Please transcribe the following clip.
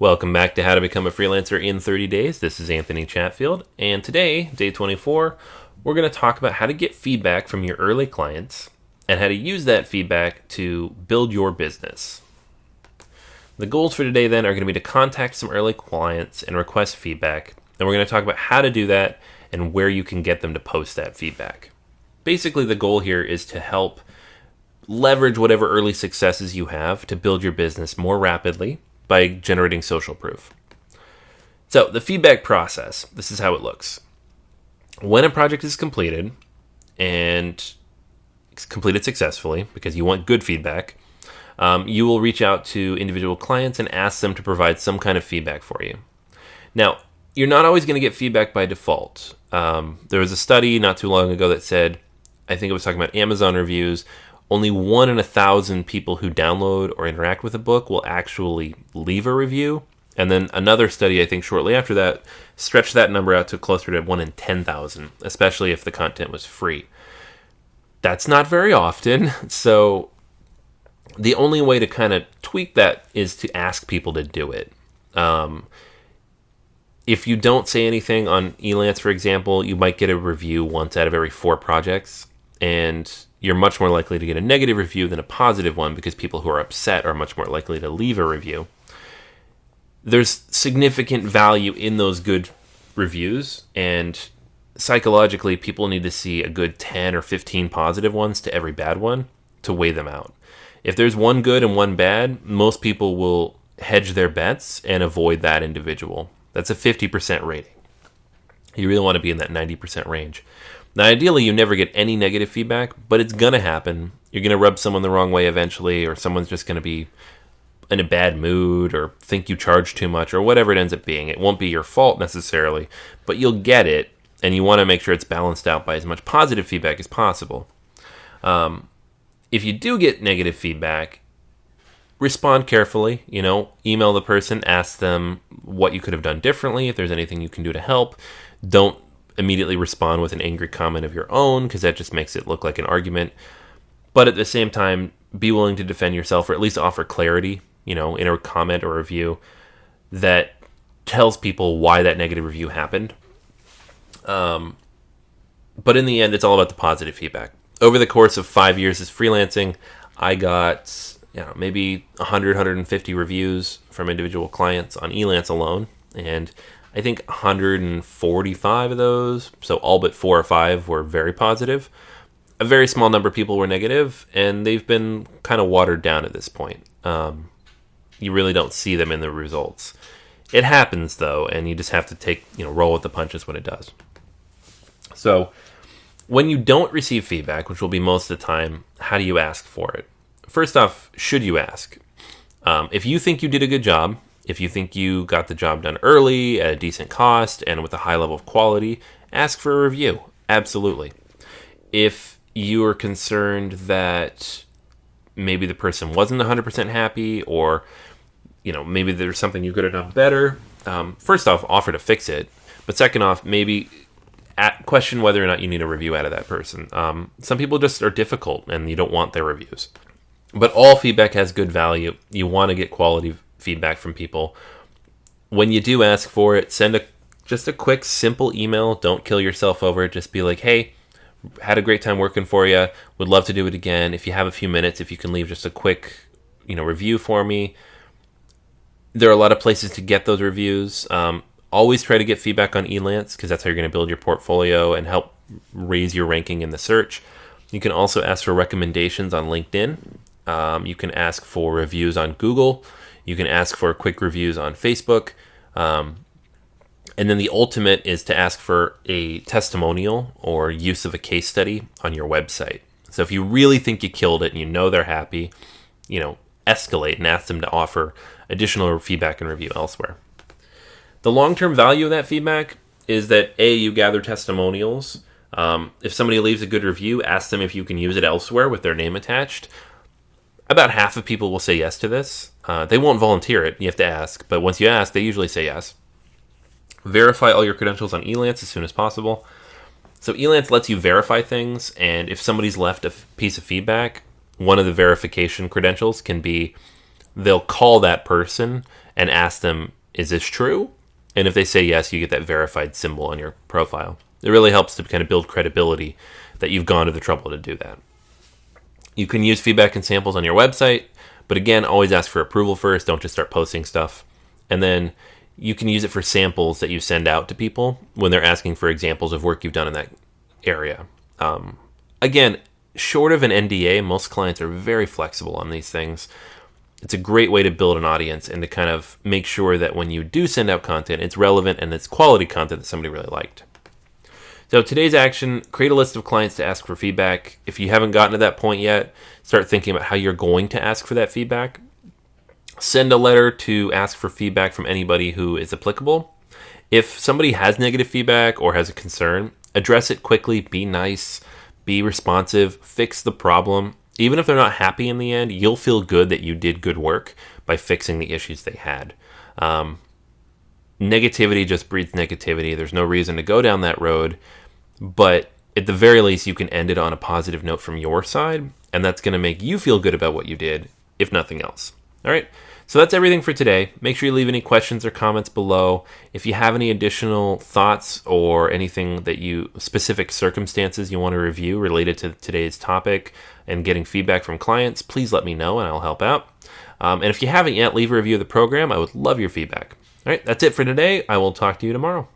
Welcome back to How to Become a Freelancer in 30 Days. This is Anthony Chatfield, and today, day 24, we're going to talk about how to get feedback from your early clients and how to use that feedback to build your business. The goals for today then are going to be to contact some early clients and request feedback, and we're going to talk about how to do that and where you can get them to post that feedback. Basically, the goal here is to help leverage whatever early successes you have to build your business more rapidly by generating social proof. So the feedback process, this is how it looks. When a project is completed and it's completed successfully, because you want good feedback, you will reach out to individual clients and ask them to provide some kind of feedback for you. Now, you're not always going to get feedback by default. There was a study not too long ago that said, I think it was talking about Amazon reviews, only 1 in 1,000 people who download or interact with a book will actually leave a review. And then another study, I think shortly after that, stretched that number out to closer to 1 in 10,000, especially if the content was free. That's not very often. So the only way to kind of tweak that is to ask people to do it. If you don't say anything on Elance, for example, you might get a review once out of every 4 projects. And you're much more likely to get a negative review than a positive one because people who are upset are much more likely to leave a review. There's significant value in those good reviews, and psychologically, people need to see a good 10 or 15 positive ones to every bad one to weigh them out. If there's one good and one bad, most people will hedge their bets and avoid that individual. That's a 50% rating. You really want to be in that 90% range. Now, ideally, you never get any negative feedback, but it's going to happen. You're going to rub someone the wrong way eventually, or someone's just going to be in a bad mood or think you charge too much or whatever it ends up being. It won't be your fault necessarily, but you'll get it, and you want to make sure it's balanced out by as much positive feedback as possible. If you do get negative feedback, respond carefully. Email the person, ask them what you could have done differently, if there's anything you can do to help. Don't immediately respond with an angry comment of your own, because that just makes it look like an argument. But at the same time, be willing to defend yourself, or at least offer clarity, in a comment or review that tells people why that negative review happened. But in the end, it's all about the positive feedback. Over the course of 5 years as freelancing, I got maybe 100, 150 reviews from individual clients on Elance alone, and I think 145 of those, so all but 4 or 5, were very positive. A very small number of people were negative, and they've been kind of watered down at this point. You really don't see them in the results. It happens, though, and you just have to roll with the punches when it does. So when you don't receive feedback, which will be most of the time, how do you ask for it? First off, should you ask? If you think you did a good job, if you think you got the job done early, at a decent cost, and with a high level of quality, ask for a review. Absolutely. If you are concerned that maybe the person wasn't 100% happy, or maybe there's something you could have done better, first off, offer to fix it. But second off, maybe question whether or not you need a review out of that person. Some people just are difficult, and you don't want their reviews. But all feedback has good value. You want to get quality feedback from people. When you do ask for it, send just a quick, simple email. Don't kill yourself over it. Just be like, hey, had a great time working for you. Would love to do it again. If you have a few minutes, if you can leave just a quick, review for me. There are a lot of places to get those reviews. Always try to get feedback on Elance, because that's how you're going to build your portfolio and help raise your ranking in the search. You can also ask for recommendations on LinkedIn. You can ask for reviews on Google. You can ask for quick reviews on Facebook. And then the ultimate is to ask for a testimonial or use of a case study on your website. So if you really think you killed it and they're happy, escalate and ask them to offer additional feedback and review elsewhere. The long-term value of that feedback is that, A, you gather testimonials. If somebody leaves a good review, ask them if you can use it elsewhere with their name attached. About half of people will say yes to this. They won't volunteer it. You have to ask. But once you ask, they usually say yes. Verify all your credentials on Elance as soon as possible. So Elance lets you verify things, and if somebody's left a piece of feedback, one of the verification credentials can be they'll call that person and ask them, is this true? And if they say yes, you get that verified symbol on your profile. It really helps to kind of build credibility that you've gone to the trouble to do that. You can use feedback and samples on your website, but again, always ask for approval first. Don't just start posting stuff. And then you can use it for samples that you send out to people when they're asking for examples of work you've done in that area. Again, short of an NDA, most clients are very flexible on these things. It's a great way to build an audience and to kind of make sure that when you do send out content, it's relevant and it's quality content that somebody really liked. So today's action, create a list of clients to ask for feedback. If you haven't gotten to that point yet, start thinking about how you're going to ask for that feedback. Send a letter to ask for feedback from anybody who is applicable. If somebody has negative feedback or has a concern, address it quickly, be nice, be responsive, fix the problem. Even if they're not happy in the end, you'll feel good that you did good work by fixing the issues they had. Negativity just breeds negativity. There's no reason to go down that road. But at the very least, you can end it on a positive note from your side, and that's going to make you feel good about what you did, if nothing else. All right, so that's everything for today. Make sure you leave any questions or comments below. If you have any additional thoughts or anything specific circumstances you want to review related to today's topic and getting feedback from clients, please let me know and I'll help out. And if you haven't yet, leave a review of the program. I would love your feedback. All right, that's it for today. I will talk to you tomorrow.